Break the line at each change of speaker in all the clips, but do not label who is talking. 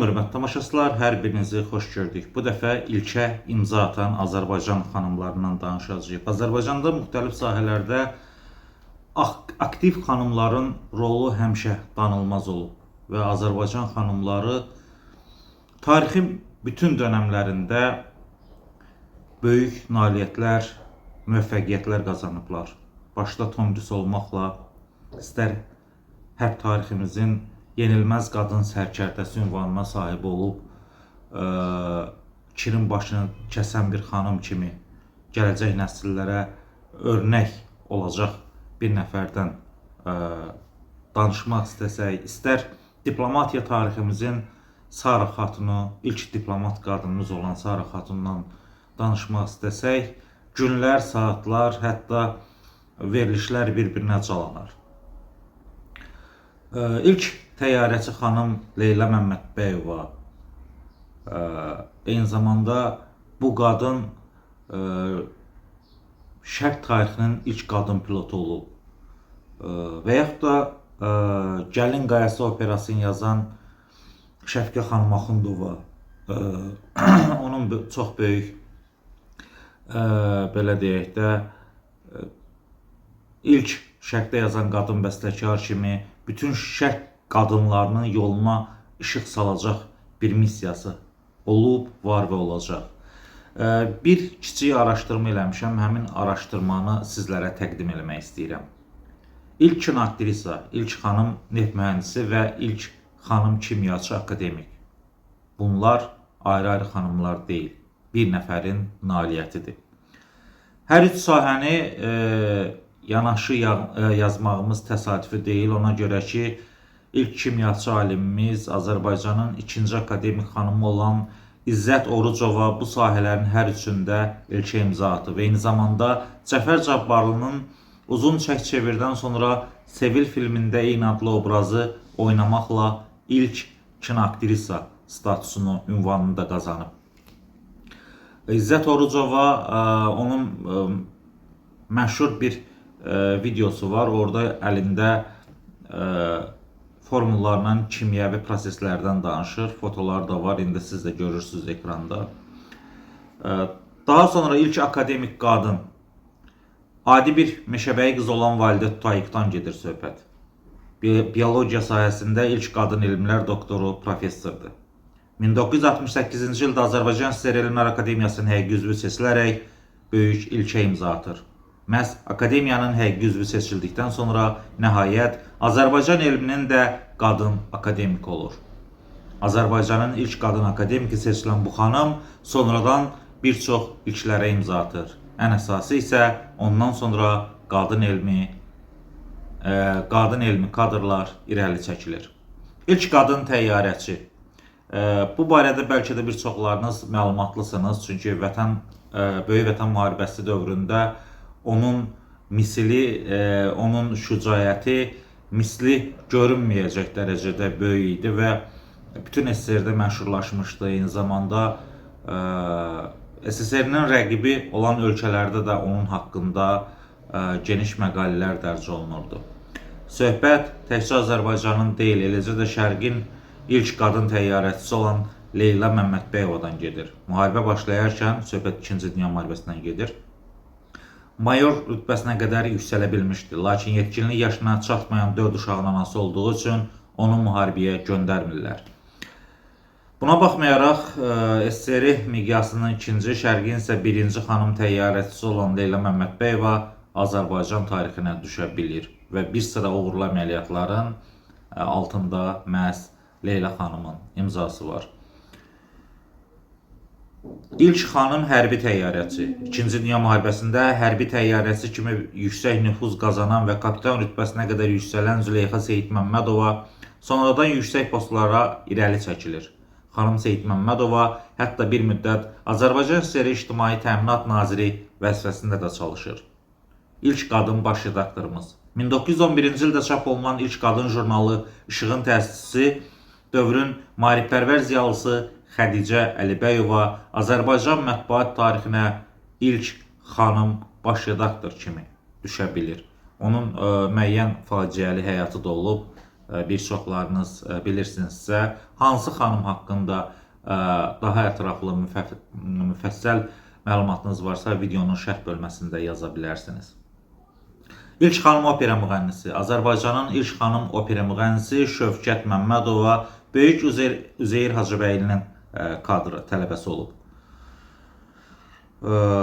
Salam hörmətli tamaşaçılar, hər birinizi xoş gördük. Bu dəfə ilkə imza atan Azərbaycan xanımlarından danışacağıq. Azərbaycanda müxtəlif sahələrdə aktiv xanımların rolu həmişə danılmaz olub və Azərbaycan xanımları tarixin bütün dönəmlərində böyük nailiyyətlər, müvəffəqiyyətlər qazanıblar. Başda Tomris olmaqla istər hərb tariximizin yenilməz qadın sərkərdəsi ünvanına sahib olub, Kirin başını kəsən bir xanım kimi gələcək nəsillərə örnək olacaq bir nəfərdən danışmaq istəsək, istər diplomatiya tariximizin Sara xatunu, ilk diplomat qadınımız olan Sara xatundan danışmaq istəsək, günlər, saatlar, hətta verilişlər bir-birinə calanar. İlk təyyarəçi xanım Leyla Məmmədbəyova, eyni zamanda bu qadın şərq tarixinin ilk qadın pilotu olub və yaxud da Gəlin Qayası operasını yazan Şəfqə xanım Axundova, onun çox böyük, belə deyək də, ilk şərqdə yazan qadın bəstəkar kimi bütün şərq qadınlarının yoluna işıq salacaq bir missiyası olub, var və olacaq. Bir kiçik araşdırma eləmişəm, həmin araşdırmanı sizlərə təqdim eləmək istəyirəm. İlk kinoaktrisa, ilk xanım neft mühəndisi və ilk xanım kimyaçı akademik. Bunlar ayrı-ayrı xanımlar deyil, bir nəfərin nailiyyətidir. Hər üç sahəni yanaşı yazmağımız təsadüfi deyil, ona görə ki, İlk kimyaçı alimimiz Azərbaycanın ikinci akademik xanımı olan İzzət Orucova bu sahələrin hər üçündə ilk imza atıb. Eyni zamanda Cəfər Cabbarlının uzun çək-çevirdən sonra Sevil filmində eyni adlı obrazı oynamaqla ilk kinoaktrisa statusunu, ünvanını da qazanıb. İzzət Orucova, onun məşhur bir videosu var. Orada əlində formullarla kimyəvi proseslərdən danışır. Fotoları da var, indi siz də görürsünüz ekranda. Daha sonra ilk akademik qadın, adi bir meşəbəyi qız olan Validə Tutayıqdan gedir söhbət. Biologiya sahəsində ilk qadın elmlər doktoru, professordur. 1968-ci ildə Azərbaycan SSR Elmlər Akademiyasının həqiqi üzvü seçilərək böyük ilkə imza atır. Məhz akademiyanın həqiqi üzvü seçildikdən sonra nəhayət Azərbaycan elminin də qadın akademik olur. Azərbaycanın ilk qadın akademiki seçilən bu xanım sonradan bir çox ilklərə imza atır. Ən əsası isə ondan sonra qadın elmi kadrlar irəli çəkilir. İlk qadın təyyarəçi. Bu barədə bəlkə də bir çoxlarınız məlumatlısınız, çünki Böyük Vətən müharibəsi dövründə onun misli, onun şücaəti misli görünməyəcək dərəcədə böyük idi və bütün SSR-də məşhurlaşmışdı. Eyni zamanda SSR-nin rəqibi olan ölkələrdə də onun haqqında geniş məqalələr dərc olunurdu. Söhbət təkcə Azərbaycanın deyil, eləcə də Şərqin ilk qadın təyyarəçisi olan Leyla Məmmədbəyovadan gedir. Müharibə başlayarkən söhbət 2-ci Dünya müharibəsindən gedir. Mayor rütbəsinə qədər yüksələ bilmişdi, lakin yetkinlik yaşına çatmayan 4 uşağın anası olduğu üçün onu müharibəyə göndərmirlər. Buna baxmayaraq, SSR miqyasının ikinci, Şərqin isə birinci xanım təyyarəçisi olan Leyla Məmmədbəyova Azərbaycan tarixinə düşə bilir və bir sıra uğurlu əməliyyatların altında məhz Leyla xanımın imzası var. İlk xanım hərbi təyyarəçi. 2-ci Dünya müharibəsində hərbi təyyarəçi kimi yüksək nüfuz qazanan və kapitan rütbəsinə qədər yüksələn Züleyxa Seyidməmmədova sonradan yüksək postlara irəli çəkilir. Xanım Seyidməmmədova hətta bir müddət Azərbaycan SSR İctimai Təminat Naziri vəzifəsində də çalışır. İlk qadın baş redaktorumuz. 1911-ci ildə çap olunan ilk qadın jurnalı İşığın təsisçisi, dövrün maarifpərvər ziyalısı Xədicə Əlibəyova Azərbaycan mətbuat tarixinə ilk xanım baş redaktor kimi düşə bilir. Onun müəyyən faciəli həyatı da olub. bir çoxlarınız bilirsinizsə, hansı xanım haqqında daha ətraflı müfəssəl məlumatınız varsa videonun şərh bölməsində yaza bilərsiniz. İlk xanım opera müğənnisi, Azərbaycanın ilk xanım opera müğənnisi Şövkət Məmmədova Böyük Üzeyir Hacıbəylinin kadr tələbəsi olub.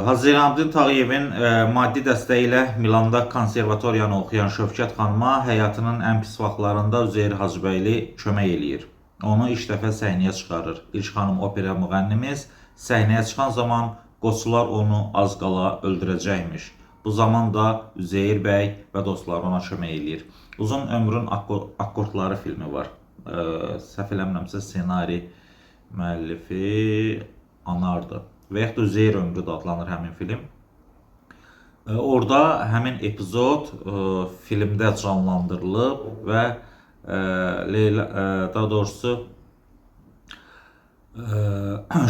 Hacı Zeynalabdin Tağıyevin maddi dəstəyi ilə Milanda konservatoriyanı oxuyan Şövkət xanıma həyatının ən pis vaxtlarında Üzeyir Hacıbəyli kömək eləyir. Onu ilk dəfə səhnəyə çıxarır. İlk xanım opera müğənnimiz səhnəyə çıxan zaman qoçular onu az qala öldürəcəkmiş. Bu zaman da Üzeyir bəy və dostları ona kömək eləyir. Uzun ömrün akkordları filmi var. Səhv eləmirəmsə ssenari müəllifi Anardır. Və yaxud da Üzeyir ömrü də adlanır həmin film. Orada həmin epizod filmdə canlandırılıb və daha doğrusu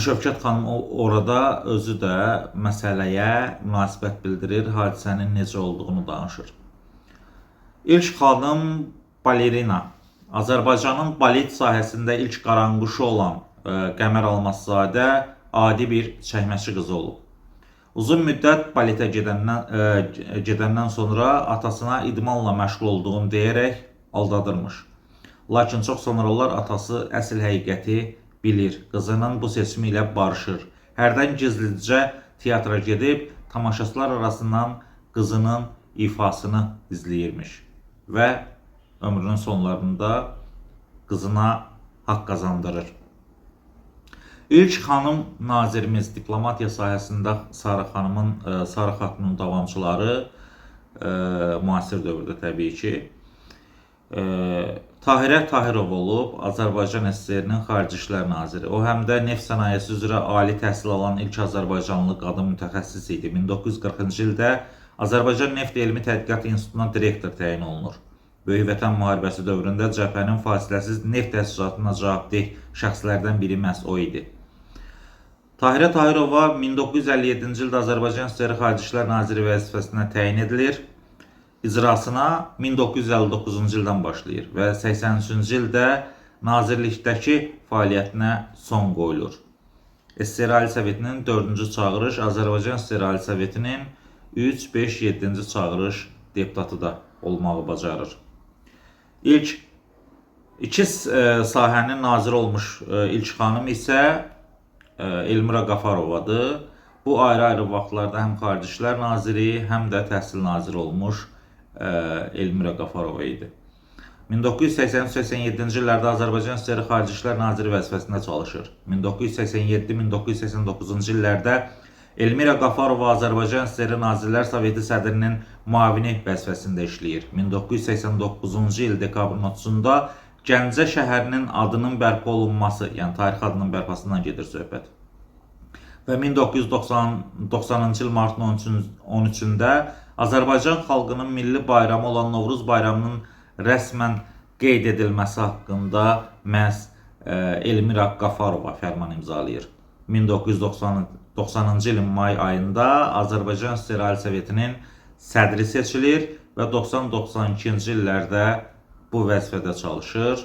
Şövkət xanım orada özü də məsələyə münasibət bildirir, hadisənin necə olduğunu danışır. İlk xanım balerina. Azərbaycanın balet sahəsində ilk qaranquşu olan Qəmər Almazzadə adi bir çəkməçi qızı olub. Uzun müddət baletə gedəndən sonra atasına idmanla məşğul olduğunu deyərək aldadırmış. Lakin çox sonralar atası əsl həqiqəti bilir, qızının bu seçimi ilə barışır. Hərdən gizlicə teatra gedib tamaşaçılar arasından qızının ifasını izləyirmiş və ömrünün sonlarında qızına haqq qazandırır. İlk xanım nazirimiz diplomatiya sahəsində Sarı xatunun davamçıları müasir dövrdə təbii ki Tahirə Tahirov olub, Azərbaycan SSR-nin Xarici İşlər Naziri. O həm də neft sənayesi üzrə ali təhsil alan ilk Azərbaycanlı qadın mütəxəssis idi. 1940-cı ildə Azərbaycan Neft Elmi Tədqiqat İnstitutuna direktor təyin olunur. Böyük Vətən müharibəsi dövründə cəbhənin fasiləsiz neft təchizatına cavabdeh şəxslərdən biri məhz o idi. Tahirə Tahirova 1957-ci ildə Azərbaycan SSR Xarici İşlər Naziri vəzifəsinə təyin edilir. İcrasına 1959-cu ildən başlayır və 83-cü ildə nazirlikdəki fəaliyyətinə son qoyulur. SSR Ali Sovetinin 4-cü çağırış, Azərbaycan SSR Ali Sovetinin 3, 5, 7-ci çağırış deputatı da olmağı bacarır. İlk iki sahənin naziri olmuş ilk xanım isə Elmira Qafarovadır. Bu ayrı-ayrı vaxtlarda həm Xarici İşlər Naziri, həm də Təhsil Naziri olmuş Elmira Qafarova idi. 1983-87-ci illərdə Azərbaycan SSR Xarici İşlər Naziri vəzifəsində çalışır. 1987-1989-cu illərdə Elmira Qafarova Azərbaycan SSR Nazirlər Soveti sədrinin müavini vəzifəsində işləyir. 1989-cu il dekabrın 30-da Gəncə şəhərinin adının bərpa olunması, yəni tarixi adının bərpasından gedir söhbət. Və 1990-cı il martın 13-də Azərbaycan xalqının milli bayramı olan Novruz bayramının rəsmən qeyd edilməsi haqqında məhz Elmira Qafarova fərman imzalayır. 1990-cı ilin may ayında Azərbaycan SSR Ali Sovetinin sədri seçilir və 90-92-ci illərdə bu vəzifədə çalışır.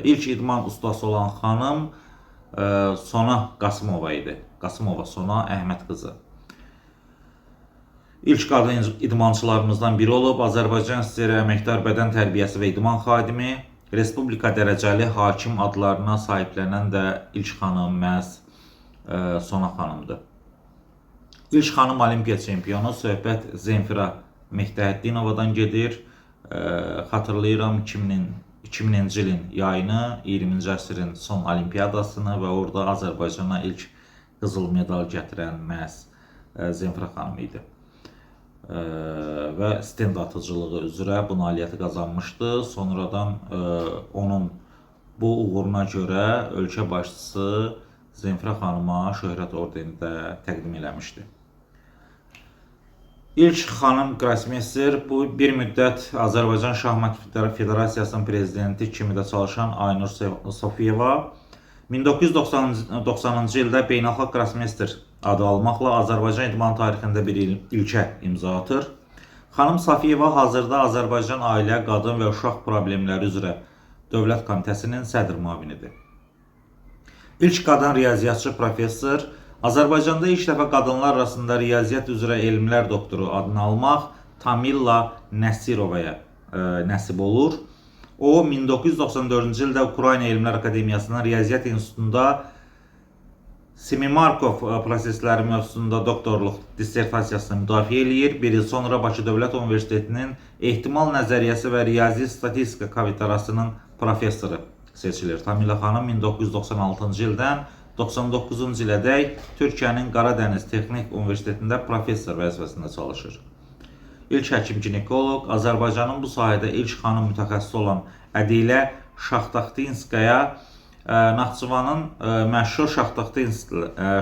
İlk idman ustası olan xanım Sona Qasımova idi. Qasımova Sona Əhməd qızı. İlk qadın idmançılarımızdan biri olub. Azərbaycan SSR Əməkdar Bədən Tərbiyəsi və İdman Xadimi, Respublika dərəcəli hakim adlarına sahiblənən də ilk xanım məhz Sona xanımdır. İlk xanım olimpiya çempionu söhbət Zemfira Mehdəddinovadan gedir. Xatırlayıram 2000-ci ilin yayını, 20-ci əsrin son olimpiyadasını və orada Azərbaycana ilk qızıl medal gətirən məhz Zemfira xanım idi. Və stend atıcılığı üzrə bu nailiyyəti qazanmışdı. Sonradan onun bu uğuruna görə ölkə başçısı Zemfira xanıma şöhrət ordeni də təqdim eləmişdi. İlk xanım Qrosmeyster bu bir müddət Azərbaycan Şahmat Federasiyasının prezidenti kimi də çalışan Aynur Sofiyeva 1990-cı ildə Beynəlxalq Qrosmeyster adı almaqla Azərbaycan idman tarixində bir ilkə imza atır. Xanım Safiyeva hazırda Azərbaycan Ailə, Qadın və Uşaq Problemləri üzrə Dövlət Komitəsinin sədr müavinidir. İlk qadın riyaziyyatçı professor, Azərbaycanda ilk dəfə qadınlar arasında riyaziyyat üzrə elmlər doktoru adını almaq Tamilla Nəsirovaya nəsib olur. O 1994-cü ildə Ukrayna Elmlər Akademiyasının Riyaziyyat İnstitutunda Semimarkov prosesləri mövzusunda doktorluq dissertasiyasını müdafiə eləyir. Bir il sonra Bakı Dövlət Universitetinin Ehtimal Nəzəriyyəsi və Riyazi Statistika kafedrasının professoru seçilir. Tamilla xanım 1996-cı ildən 99-cu ilədək Türkiyənin Qaradəniz Texnik Universitetində professor vəzifəsində çalışır. İlk həkim-ginekoloq, Azərbaycanın bu sahədə ilk xanım mütəxəssisi olan Ədilə Şaxtaxtinskaya Naxçıvanın məşhur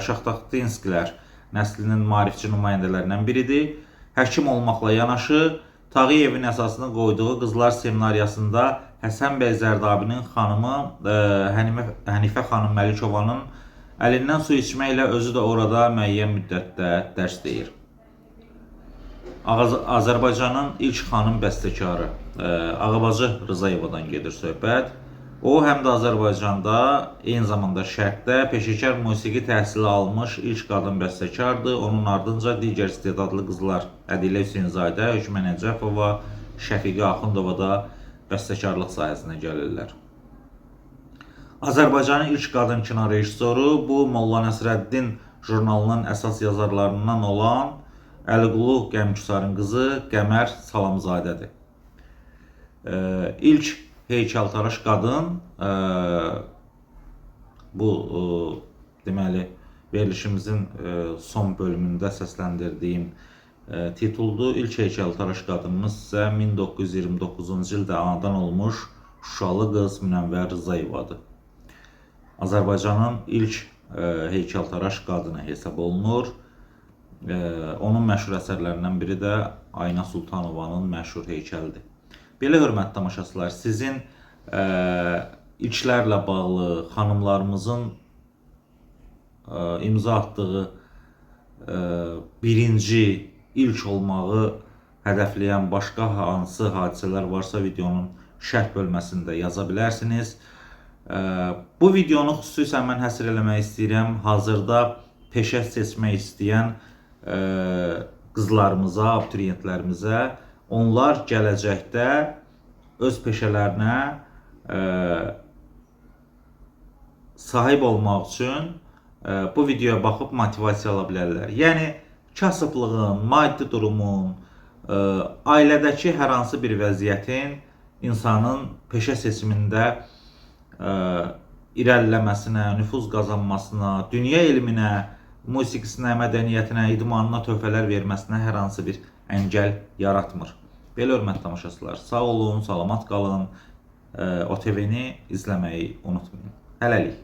Şaxtaxtinskilər nəslinin maarifçi nümayəndələrindən biridir. Həkim olmaqla yanaşı, Tağıyevin əsasını qoyduğu Qızlar Seminariyasında Həsən bəy Zərdabinin xanımı Hənifə xanım Məlikovanın əlindən su içməklə özü də orada müəyyən müddətdə dərs deyir. Azərbaycanın ilk xanım bəstəkarı Ağabacı Rızayevadan gedir söhbət. O, həm də Azərbaycanda, eyni zamanda Şərqdə peşəkar musiqi təhsili almış ilk qadın bəstəkardır. Onun ardınca digər istedadlı qızlar Ədilə Hüseynzadə, Hökmən Əcəfova, Şəfiqə Axundova da bəstəkarlıq sahəsinə gəlirlər. Azərbaycanın ilk qadın kino rejissoru bu Molla Nəsrəddin jurnalının əsas yazarlarından olan Əliqulu Qəmküsarın qızı Qəmər Salamzadədir. İlk heykəltaraş qadın bu deməli verilişimizin son bölümündə səsləndirdiyim tituldur. İlk heykəltaraş qadınımız isə 1929-cu ildə anadan olmuş Şuşalı qız Münəvvər Rızayevadır. Azərbaycanın ilk heykəltaraş qadını hesab olunur. Onun məşhur əsərlərindən biri də Ayna Sultanovanın məşhur heykəlidir. Belə hörmətli tamaşaçılar, sizin ilklərlə bağlı xanımlarımızın imza atdığı birinci ilk olmağı hədəfləyən başqa hansı hadisələr varsa videonun şərh bölməsində yaza bilərsiniz. Bu videonu xüsusən mən həsr eləmək istəyirəm. Hazırda peşə seçmək istəyən qızlarımıza, abituriyentlərimizə, onlar gələcəkdə öz peşələrinə sahib olmaq üçün bu videoya baxıb motivasiya ala bilərlər. Yəni, kasıblığın, maddi durumun, ailədəki hər hansı bir vəziyyətin insanın peşə seçimində irəliləməsinə, nüfuz qazanmasına, dünya elminə, musiqisinə, mədəniyyətinə, idmanına töhfələr verməsinə hər hansı bir əngəl yaratmır. Belə hörmətli tamaşaçılar, sağ olun, salamat qalın, OTV-ni izləməyi unutmayın. Hələlik.